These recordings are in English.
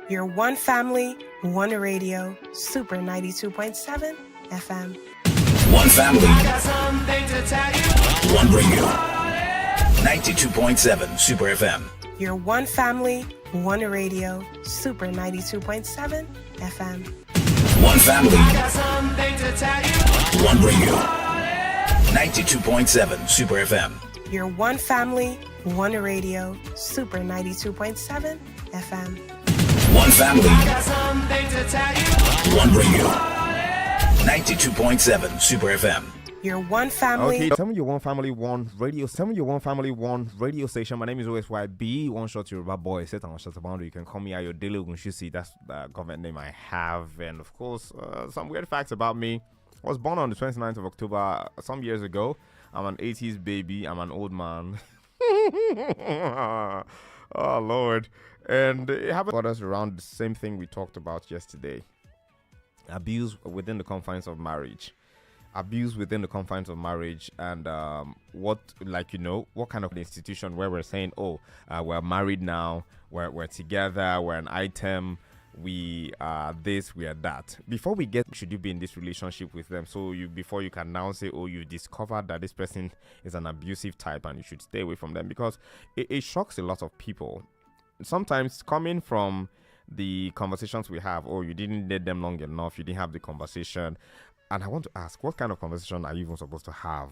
Your one family, one radio, Super 92.7 FM. One family, one radio, 92.7 Super FM. Your one family, one radio, Super 92.7 FM. One family, one radio, 92.7 Super FM. Your one family, one radio, Super 92.7 FM. One family, one radio, 92.7 Super FM. Your one family. Okay, tell me your one family, one radio. Tell me your one family, one radio station. My name is OSYB, one shot Yoruba boy. Set on shot about. You can call me your daily Ogunshusi. That's the government name I have. And of course, some weird facts about me. I was born on the 29th of October some years ago. I'm an 80s baby. I'm an old man. Oh, Lord. And it happened got us around the same thing we talked about yesterday. Abuse within the confines of marriage. Abuse within the confines of marriage, and what kind of institution where we're saying, we're married now, we're together, we're an item, we are this, we are that. Before we get, should you be in this relationship with them? So before you can now say, you discovered that this person is an abusive type and you should stay away from them, because it shocks a lot of people. Sometimes coming from the conversations we have, you didn't date them long enough, you didn't have the conversation. And I want to ask, what kind of conversation are you even supposed to have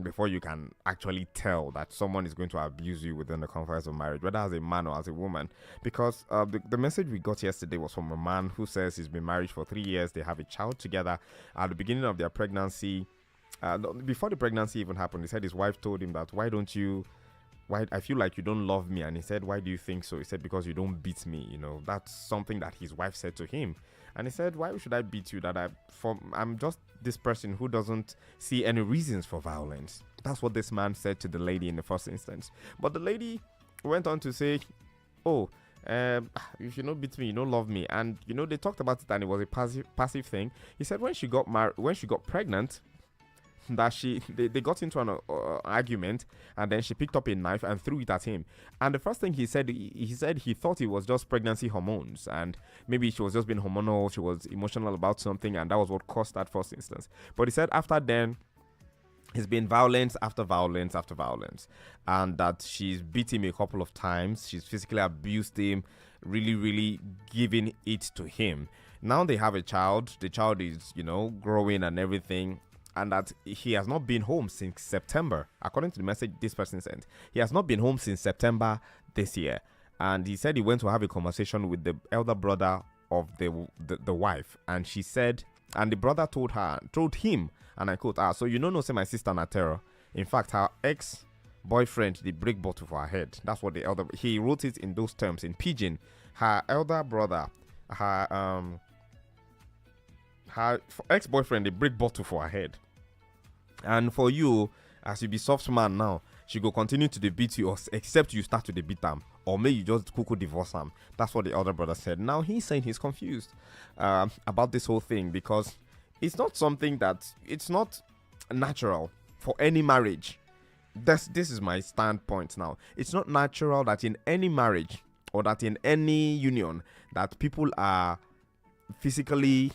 before you can actually tell that someone is going to abuse you within the confines of marriage, whether as a man or as a woman? Because the message we got yesterday was from a man who says he's been married for 3 years. They have a child together. At the beginning of their pregnancy, before the pregnancy even happened, he said his wife told him that, why I feel like you don't love me. And he said, why do you think so? He said, because you don't beat me. That's something that his wife said to him. And he said, why should I beat you? I'm just this person who doesn't see any reasons for violence. That's what this man said to the lady in the first instance. But the lady went on to say, if you don't beat me, you don't love me. And, they talked about it and it was a passive thing. He said when she got pregnant, that they got into an argument, and then she picked up a knife and threw it at him. And the first thing he said he thought it was just pregnancy hormones, and maybe she was just being hormonal, she was emotional about something, and that was what caused that first instance. But he said after then, it's been violence after violence after violence, and that she's beat him a couple of times, she's physically abused him, really, really giving it to him. Now they have a child. The child is, growing and everything. And that he has not been home since September. According to the message this person sent, he has not been home since September this year. And he said he went to have a conversation with the elder brother of the wife. And she said, and the brother told him, and I quote, so no say my sister na terror. In fact, her ex-boyfriend, they break bottle for her head. That's what he wrote it in those terms, in pidgin. Her elder brother, her ex-boyfriend, they break bottle for her head. And for you, as you be soft man now, she go continue to beat you, except you start to beat them, or may you just cuckoo divorce them. That's what the elder brother said. Now he's saying he's confused about this whole thing, because it's not something it's not natural for any marriage. This is my standpoint now. It's not natural that in any marriage or that in any union that people are physically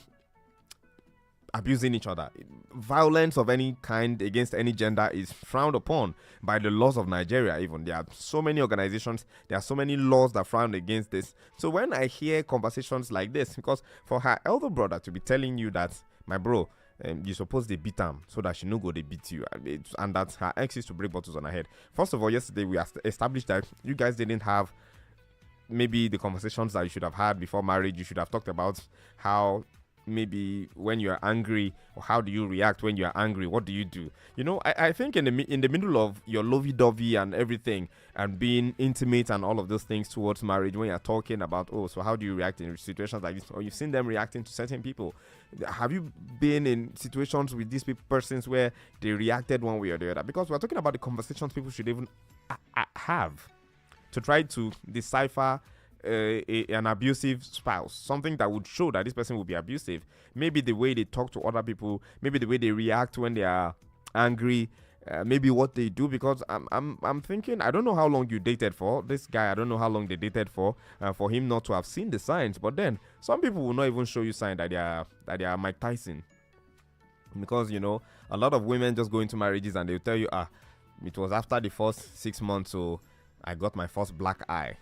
abusing each other. Violence of any kind against any gender is frowned upon by the laws of Nigeria. Even there are so many organizations, there are so many laws that frown against this. So when I hear conversations like this, because for her elder brother to be telling you that, my bro, you suppose they beat him so that she no go they beat you, and that her ex used to break bottles on her head. First of all, yesterday we established that you guys didn't have maybe the conversations that you should have had before marriage. You should have talked about how maybe when you're angry, or how do you react when you're angry, what do you do? I think in the middle of your lovey-dovey and everything, and being intimate and all of those things towards marriage, when you're talking about, so how do you react in situations like this, or you've seen them reacting to certain people, have you been in situations with these persons where they reacted one way or the other? Because we're talking about the conversations people should even have to try to decipher an abusive spouse, something that would show that this person will be abusive. Maybe the way they talk to other people, maybe the way they react when they are angry, maybe what they do, because I'm thinking, I don't know how long you dated for this guy. I don't know how long they dated for him not to have seen the signs. But then some people will not even show you signs that they are Mike Tyson, because a lot of women just go into marriages and they'll tell you, it was after the first 6 months, so I got my first black eye.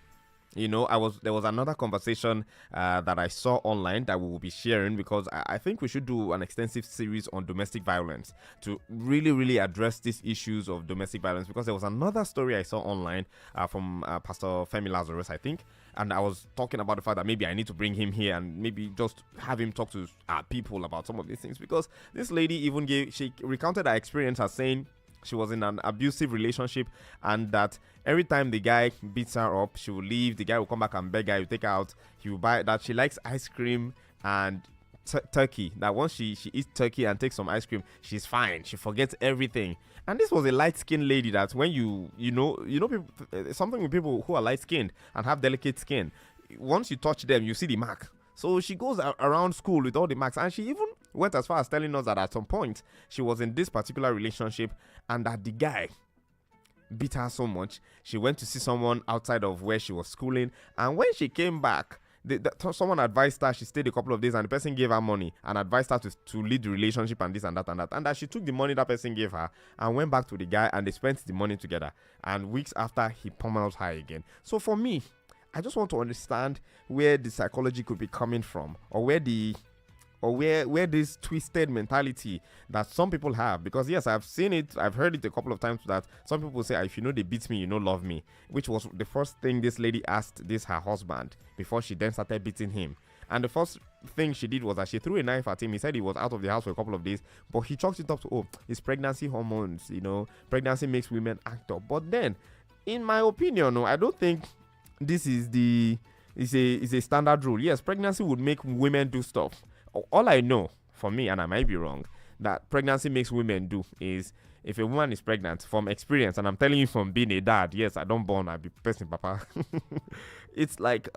There was another conversation that I saw online that we will be sharing, because I think we should do an extensive series on domestic violence to really, really address these issues of domestic violence, because there was another story I saw online from Pastor Femi Lazarus, I think, and I was talking about the fact that maybe I need to bring him here and maybe just have him talk to people about some of these things, because this lady she recounted her experience as saying she was in an abusive relationship, and that every time the guy beats her up, she will leave. The guy will come back and beg her, he'll take her out. He will buy that. She likes ice cream and turkey. That once she eats turkey and takes some ice cream, she's fine. She forgets everything. And this was a light-skinned lady that when you know people, something with people who are light-skinned and have delicate skin, once you touch them, you see the mark. So she goes around school with all the marks, and she even went as far as telling us that at some point she was in this particular relationship and that the guy beat her so much she went to see someone outside of where she was schooling, and when she came back, someone advised her. She stayed a couple of days and the person gave her money and advised her to lead the relationship and this and that and that, and that she took the money that person gave her and went back to the guy and they spent the money together, and weeks after he pummels her again. So for me, I just want to understand where the psychology could be coming from, or where this twisted mentality that some people have. Because yes, I've seen it, I've heard it a couple of times, that some people say, if they beat me, love me, which was the first thing this lady asked her husband before she then started beating him. And the first thing she did was that she threw a knife at him. He said he was out of the house for a couple of days, but he chalked it up to, it's pregnancy hormones, pregnancy makes women act up. But then, in my opinion, I don't think this is is a standard rule. Yes, pregnancy would make women do stuff. All I know, for me, and I might be wrong, that pregnancy makes women do is, if a woman is pregnant, from experience, and I'm telling you from being a dad, yes, I don't born, I be person papa. It's like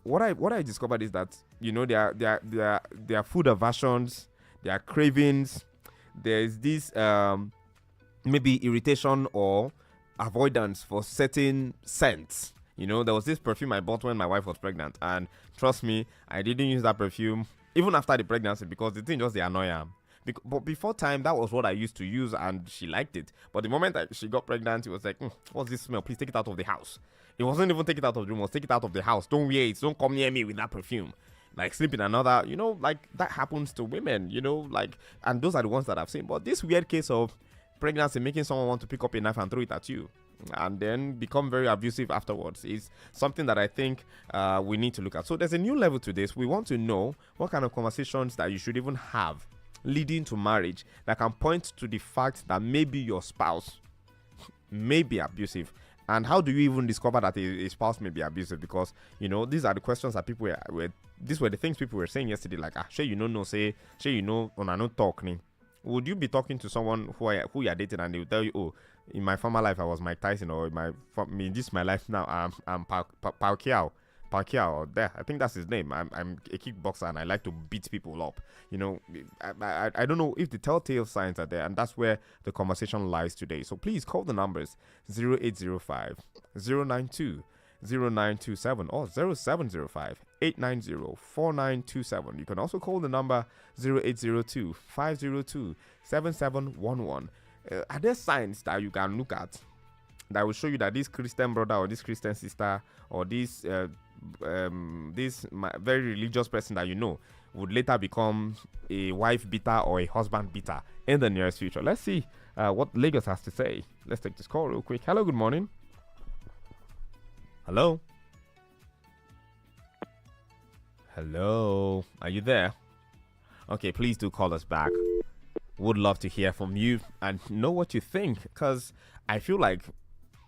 what I discovered is that there are food aversions, there are cravings, there's this maybe irritation or avoidance for certain scents. There was this perfume I bought when my wife was pregnant, and trust me, I didn't use that perfume even after the pregnancy, because the thing just annoy her. But before time, that was what I used to use, and she liked it. But the moment she got pregnant, it was like, what's this smell? Please take it out of the house. It wasn't even take it out of the room, it was take it out of the house. Don't wear it. Don't come near me with that perfume. Like sleep in another, like that happens to women, and those are the ones that I've seen. But this weird case of pregnancy making someone want to pick up a knife and throw it at you, and then become very abusive afterwards, is something that I think we need to look at. So there's a new level to this. We want to know what kind of conversations that you should even have leading to marriage that can point to the fact that maybe your spouse may be abusive. And how do you even discover that a spouse may be abusive? Because these are the questions that people were these were the things people were saying yesterday, like sure on a no talk ni. Would you be talking to someone who you're dating and they will tell you, in my former life I was Mike Tyson, or this is my life now, I'm Pacquiao, or there, I think that's his name. I'm a kickboxer and I like to beat people up. I don't know if the telltale signs are there, and that's where the conversation lies today. So please call the numbers 0805 092 0927 or 0705 890 4927. You can also call the number 0802 502 7711. Are there signs that you can look at that will show you that this Christian brother or this Christian sister or this very religious person that would later become a wife beater or a husband beater in the nearest future? Let's see what Lagos has to say. Let's take this call real quick. Hello, good morning. Hello? Hello? Are you there? Okay, please do call us back. Would love to hear from you and know what you think, because I feel like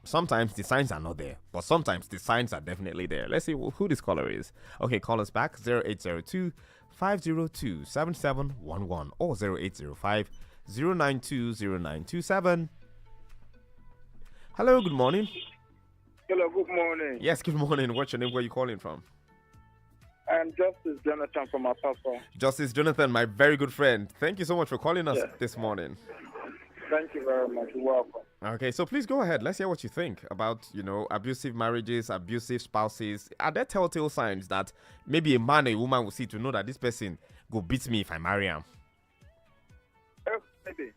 sometimes the signs are not there, but sometimes the signs are definitely there. Let's see who this caller is. Okay, call us back 0802 502 7711 or 0805 092 0927. Hello, good morning. Hello, good morning. Yes, good morning. What's your name? Where are you calling from? I'm Justice Jonathan from Apapa. Justice Jonathan, my very good friend. Thank you so much for calling us this morning. Thank you very much. You're welcome. Okay, so please go ahead. Let's hear what you think about, abusive marriages, abusive spouses. Are there telltale signs that maybe a man or a woman will see to know that this person go beat me if I marry him? Maybe.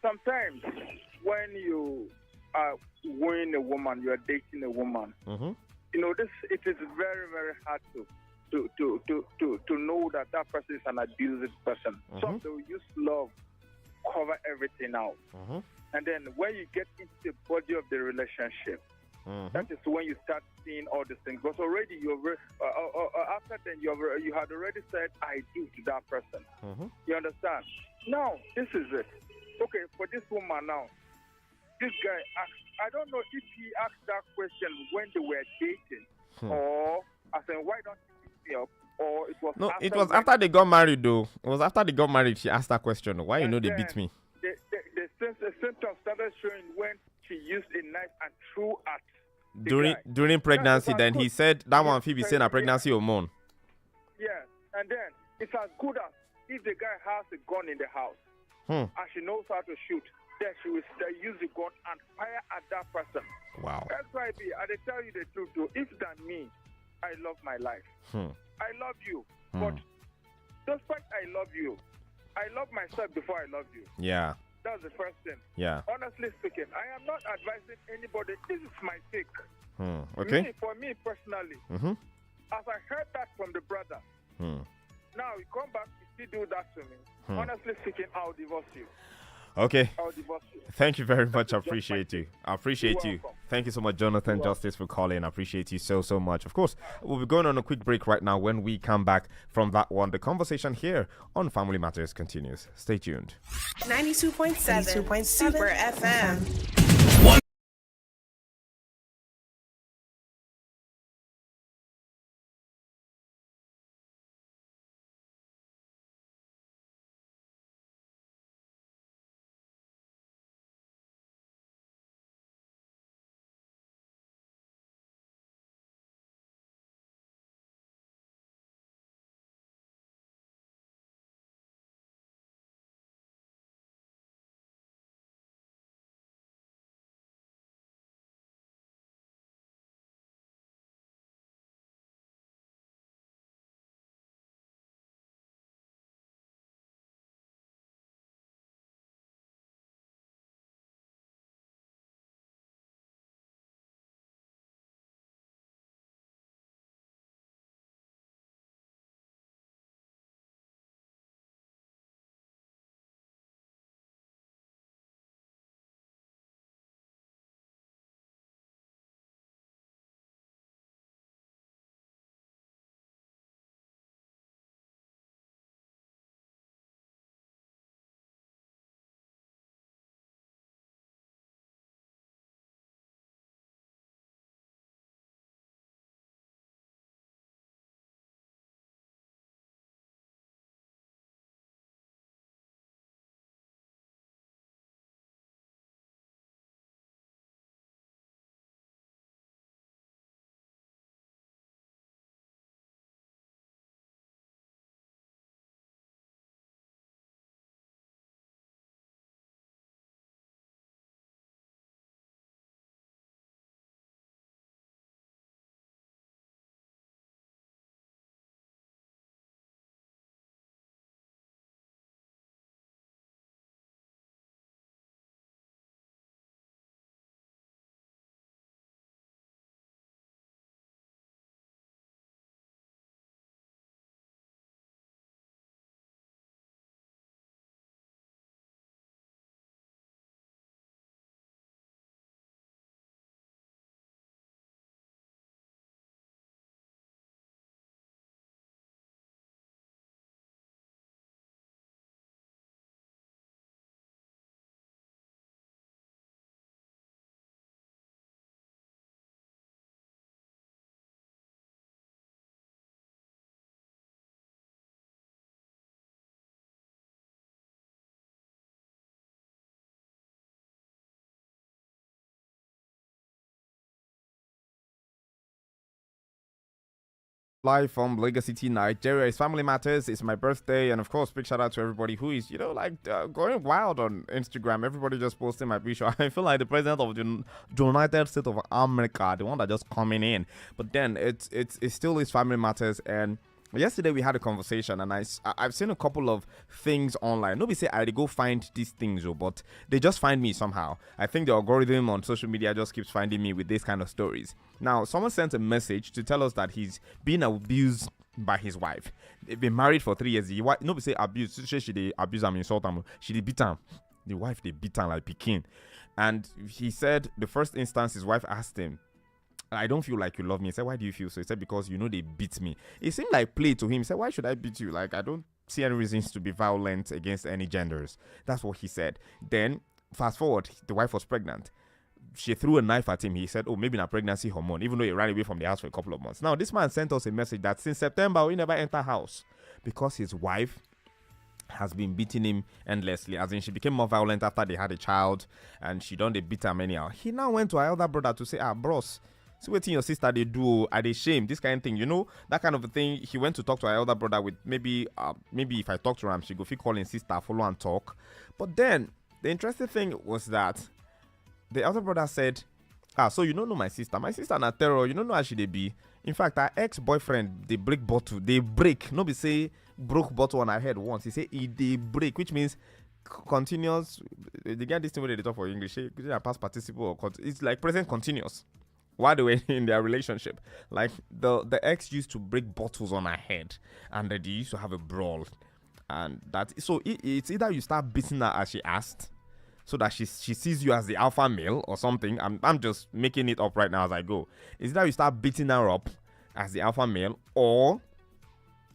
Sometimes when you are wooing a woman, you are dating a woman. Mm-hmm. It is very, very hard to know that person is an abusive person. Some they will use love cover everything out, and then when you get into the body of the relationship, that is when you start seeing all these things. Because already after then you had already said I do to that person. You understand? Now this is it. Okay, for this woman now, this guy asked. I don't know if he asked that question when they were dating, or I said, why don't you pick me up? Or it was no, it was after they got married though. It was after they got married she asked that question. Why they beat me? The symptoms started showing when she used a knife and threw at during pregnancy. Then he said that one Phoebe saying a pregnancy hormone. Yes, and then it's as good as if the guy has a gun in the house and she knows how to shoot. Then she will use the gun and fire at that person. Wow. That's why I tell you the truth though. If than me, I love my life. I love you. But despite I love you, I love myself before I love you. Yeah. That's the first thing. Yeah. Honestly speaking, I am not advising anybody. This is my take. Okay. For me personally, as I heard that from the brother, now you come back, you still do that to me. Honestly speaking, I'll divorce you. Okay. I'll divorce you. Thank you very much. I appreciate you. I appreciate you. Welcome. Thank you so much, Jonathan Justice, for calling. I appreciate you so much. Of course, we'll be going on a quick break right now. When we come back from that one, the conversation here on Family Matters continues. Stay tuned. 92.7 Super FM. Live from Lagos City, Nigeria. It's Family Matters. It's my birthday, and of course, big shout out to everybody who is, going wild on Instagram. Everybody just posting my picture. I feel like the president of the United States of America, the one that just coming in. But then it still is Family Matters, and yesterday we had a conversation, and I've seen a couple of things online. Nobody say I go find these things, but they just find me somehow. I think the algorithm on social media just keeps finding me with this kind of stories. Now, someone sent a message to tell us that he's being abused by his wife. They've been married for 3 years. Nobody say abuse. She they abuse him, insult him. She they beat him. The wife they beat him like Pekin. And he said the first instance his wife asked him, I don't feel like you love me. He said, why do you feel so? He said, because they beat me. It seemed like play to him. He said, why should I beat you? Like, I don't see any reasons to be violent against any genders. That's what he said. Then, fast forward, the wife was pregnant. She threw a knife at him. He said, oh, maybe not pregnancy hormone, even though he ran away from the house for a couple of months. Now, this man sent us a message that since September, he never entered house because his wife has been beating him endlessly, as in she became more violent after they had a child, and she done the beat him anyhow. He now went to her elder brother to say, bros, see what your sister they do, are they shame, this kind of thing, that kind of a thing. He went to talk to her elder brother with maybe if I talk to her, she go fit call in sister, follow and talk. But then the interesting thing was that the elder brother said, so you don't know my sister na terror, you don't know how she they be. In fact, her ex-boyfriend, they break, nobody say broke bottle on her head once. He say they break, which means continuous. They get this thing where they talk for English, past participle, or it's like present continuous while they were in their relationship. Like the ex used to break bottles on her head, and they used to have a brawl, and it's either you start beating her as she asked, so that she sees you as the alpha male or something. I'm just making it up right now as I go. It's either you start beating her up as the alpha male, or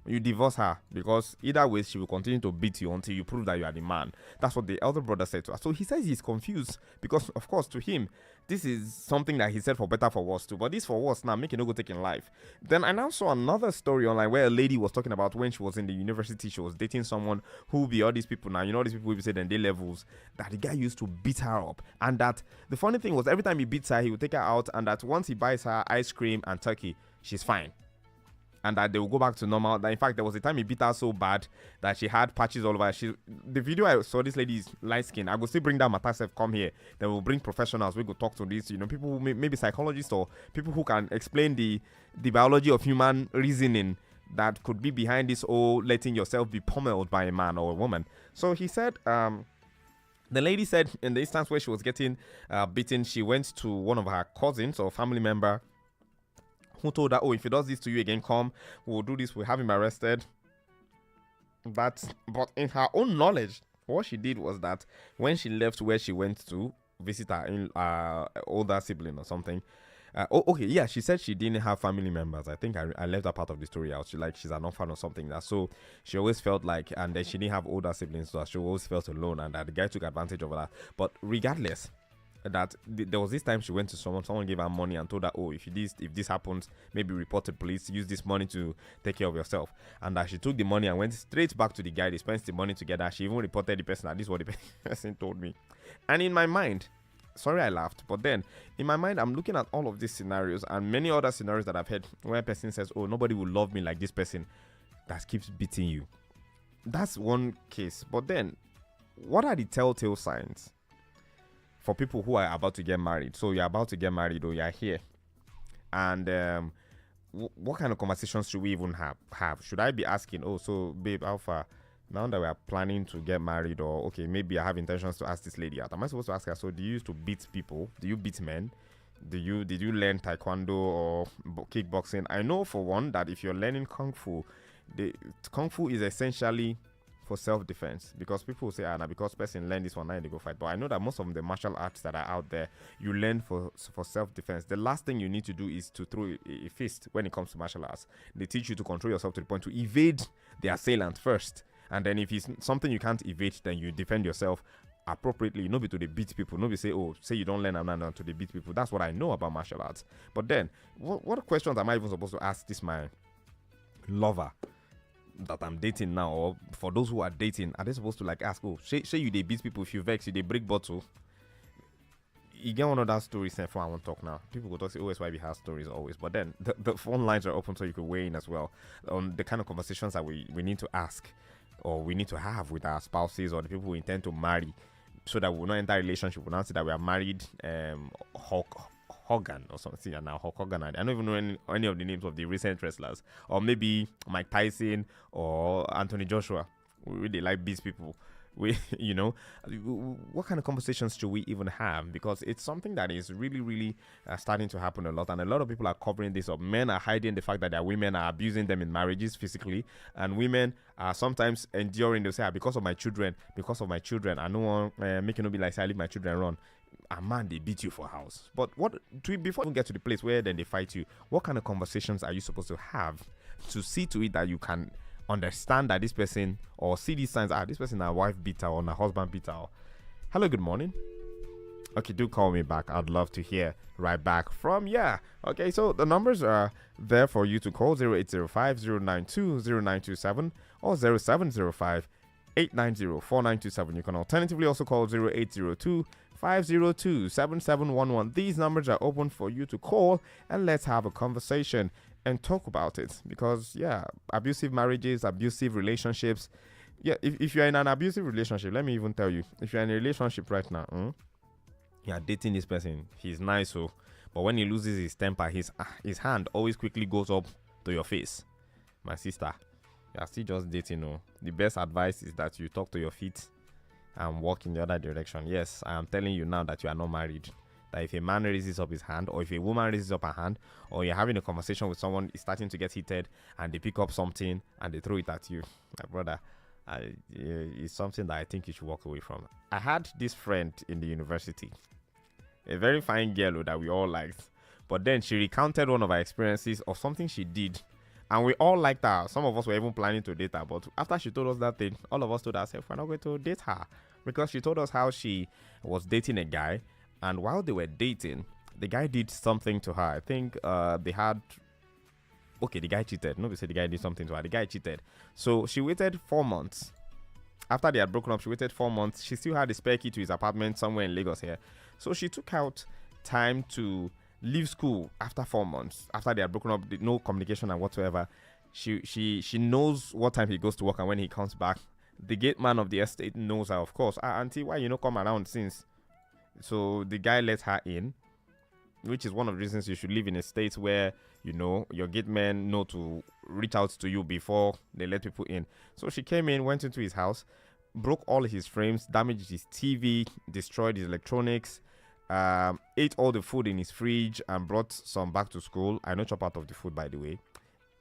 you divorce her, because either way she will continue to beat you until you prove that you are the man. That's what the elder brother said to her. So he says he's confused because, of course, to him this is something that he said for better for worse too, but this for worse now, make it no go take in life. Then I now saw another story online where a lady was talking about when she was in the university, she was dating someone who be all these people now, these people will say then day levels, that the guy used to beat her up, and that the funny thing was every time he beats her he would take her out, and that once he buys her ice cream and turkey, she's fine, and that they will go back to normal. That in fact there was a time he beat her so bad that she had patches all over. The video I saw, this lady is light skin. I will still bring that Matasef come here. Then we'll bring professionals. We go talk to these, people who maybe psychologists or people who can explain the biology of human reasoning that could be behind this whole letting yourself be pummeled by a man or a woman. So he said, the lady said in the instance where she was getting beaten, she went to one of her cousins or family member who told her, if he does this to you again, come, we'll do this, we'll have him arrested. But in her own knowledge, what she did was that when she left where she went to visit her older sibling or something, she said she didn't have family members. I think I left that part of the story out. She's an orphan or something. So she always felt like, and then she didn't have older siblings, so she always felt alone, and that the guy took advantage of that. But regardless, that there was this time she went to someone gave her money and told her, if this happens, maybe report to police, use this money to take care of yourself. And that she took the money and went straight back to the guy. They spent the money together. She even reported the person, and this is what the person told me. And in my mind, sorry I laughed, but then in my mind I'm looking at all of these scenarios and many other scenarios that I've heard where a person says, nobody will love me like this person that keeps beating you. That's one case. But then what are the telltale signs for people who are about to get married? So you're about to get married, or you're here, and what kind of conversations should we even have? Should I be asking, so babe, Alpha, now that we are planning to get married, or maybe I have intentions to ask this lady out, am I supposed to ask her, so do you used to beat people? Do you beat men? Did you learn taekwondo or kickboxing? I know for one that if you're learning kung fu, kung fu is essentially for self-defense, because people say, because person learn this one, now they go fight. But I know that most of the martial arts that are out there, you learn for self-defense. The last thing you need to do is to throw a fist when it comes to martial arts. They teach you to control yourself to the point to evade the assailant first, and then if it's something you can't evade, then you defend yourself appropriately. Nobody to the beat people. Nobody say you don't learn and to the beat people. That's what I know about martial arts. But then what questions am I even supposed to ask this my lover that I'm dating now, or for those who are dating, are they supposed to ask, say you they beat people, if you vex, you they break bottle? you get one of that stories sent for I won't talk now. People will talk say OSYB has stories always, but then the phone lines are open so you could weigh in as well on the kind of conversations that we need to ask or we need to have with our spouses or the people we intend to marry, so that we will not enter a relationship. We'll not say that we are married Hulk Hogan or something. And now Hulk Hogan, I don't even know any of the names of the recent wrestlers, or maybe Mike Tyson or Anthony Joshua. We really like these people. We, you know, what kind of conversations should we even have? Because it's something that is really starting to happen a lot, and a lot of people are covering this up. Men are hiding the fact that their women are abusing them in marriages physically, and women are sometimes enduring. They say, because of my children, I don't want make you no be like say I leave my children run. A man, they beat you for house. But before you get to the place where then they fight you, what kind of conversations are you supposed to have to see to it that you can understand that this person, or see these signs, this person a wife beater or a husband beater? Hello, good morning. Okay, do call me back. I'd love to hear right back from Okay, so the numbers are there for you to call: 0805-092-0927 or 0705-890-4927. You can alternatively also call 0802-502-7711. These numbers are open for you to call, and let's have a conversation and talk about it. Because abusive marriages, abusive relationships, if you're in an abusive relationship, let me even tell you, if you're in a relationship right now, you're dating this person, he's nice, but when he loses his temper, his hand always quickly goes up to your face. My sister, you're still just dating. The best advice is that you talk to your feet and walk in the other direction. Yes, I am telling you now that you are not married. That if a man raises up his hand, or if a woman raises up her hand, or you're having a conversation with someone, is starting to get heated, and they pick up something and they throw it at you, my brother, it's something that I think you should walk away from. I had this friend in the university, a very fine girl that we all liked, but then she recounted one of her experiences of something she did, and we all liked her. Some of us were even planning to date her, but after she told us that thing, all of us told ourselves we're not going to date her, because she told us how she was dating a guy, and while they were dating, the guy did something to her. I think the guy cheated. Nobody said the guy did something to her. The guy cheated. So she waited 4 months. After they had broken up, she waited 4 months. She still had the spare key to his apartment somewhere in Lagos here. So she took out time to leave school after 4 months. After they had broken up, no communication and whatsoever. She knows what time he goes to work and when he comes back. The gate man of the estate knows her, of course. Auntie, why you not come around since? So the guy let her in, which is one of the reasons you should live in a state where, your gate men know to reach out to you before they let people in. So she came in, went into his house, broke all his frames, damaged his TV, destroyed his electronics, ate all the food in his fridge and brought some back to school. I know chop out of the food, by the way.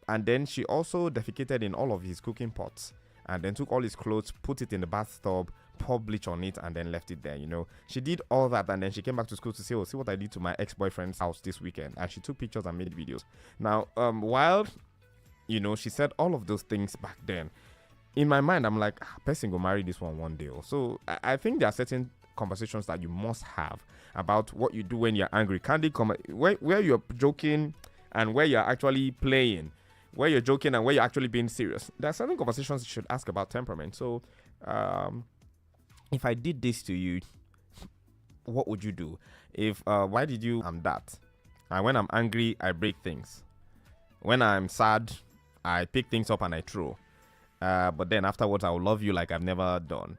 And then she also defecated in all of his cooking pots, and then took all his clothes, put it in the bathtub, poured bleach on it, and then left it there. She did all that, and then she came back to school to say, see what I did to my ex-boyfriend's house this weekend. And she took pictures and made videos. Now, while she said all of those things back then, in my mind I'm like, person go marry this one day. So I think there are certain conversations that you must have about what you do when you're angry. Where you're joking and where you're actually playing, where you're joking and where you're actually being serious. There are certain conversations you should ask about temperament. So if I did this to you, what would you do? Why did you that? And when I'm angry, I break things. When I'm sad, I pick things up and I throw. But then afterwards, I will love you like I've never done.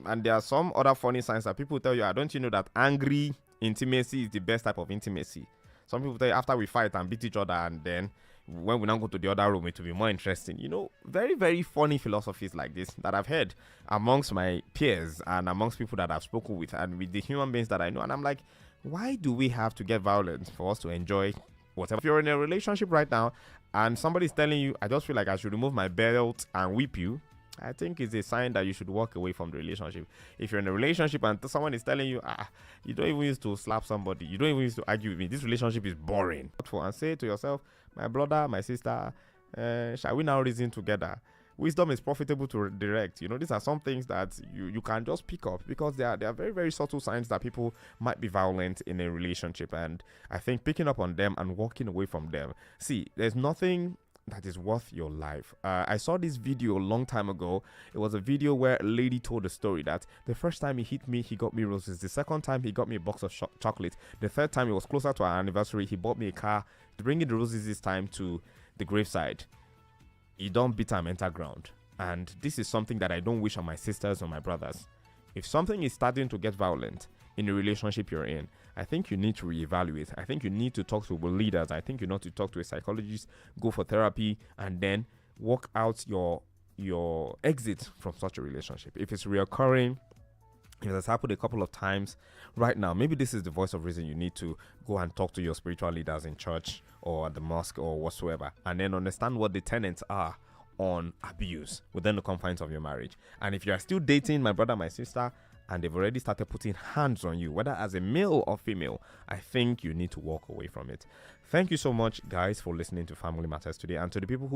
And there are some other funny signs that people tell you, don't you know that angry intimacy is the best type of intimacy? Some people tell you after we fight and beat each other, and then when we now go to the other room, it will be more interesting. Very, very funny philosophies like this that I've heard amongst my peers and amongst people that I've spoken with and with the human beings that I know. And I'm like, why do we have to get violent for us to enjoy whatever? If you're in a relationship right now and somebody's telling you, I just feel like I should remove my belt and whip you, I think it's a sign that you should walk away from the relationship. If you're in a relationship and someone is telling you, you don't even used to slap somebody, you don't even used to argue with me, this relationship is boring, and say to yourself, my brother, my sister, shall we now reason together? Wisdom is profitable to direct. These are some things that you can just pick up, because they are very, very subtle signs that people might be violent in a relationship. And I think picking up on them and walking away from them. See, there's nothing that is worth your life. I saw this video a long time ago. It was a video where a lady told a story that the first time he hit me, he got me roses. The second time, he got me a box of chocolate. The third time, it was closer to our anniversary, he bought me a car, bringing the roses this time to the graveside. He don't beat and enter ground. And this is something that I don't wish on my sisters or my brothers. If something is starting to get violent in the relationship you're in, I think you need to reevaluate. I think you need to talk to leaders. I think you need to talk to a psychologist, go for therapy, and then work out your exit from such a relationship. If it's reoccurring, if it has happened a couple of times right now, maybe this is the voice of reason. You need to go and talk to your spiritual leaders in church or at the mosque or whatsoever, and then understand what the tenets are on abuse within the confines of your marriage. And if you are still dating my brother, my sister, and they've already started putting hands on you, whether as a male or female, I think you need to walk away from it. Thank you so much, guys, for listening to Family Matters today. And to the people who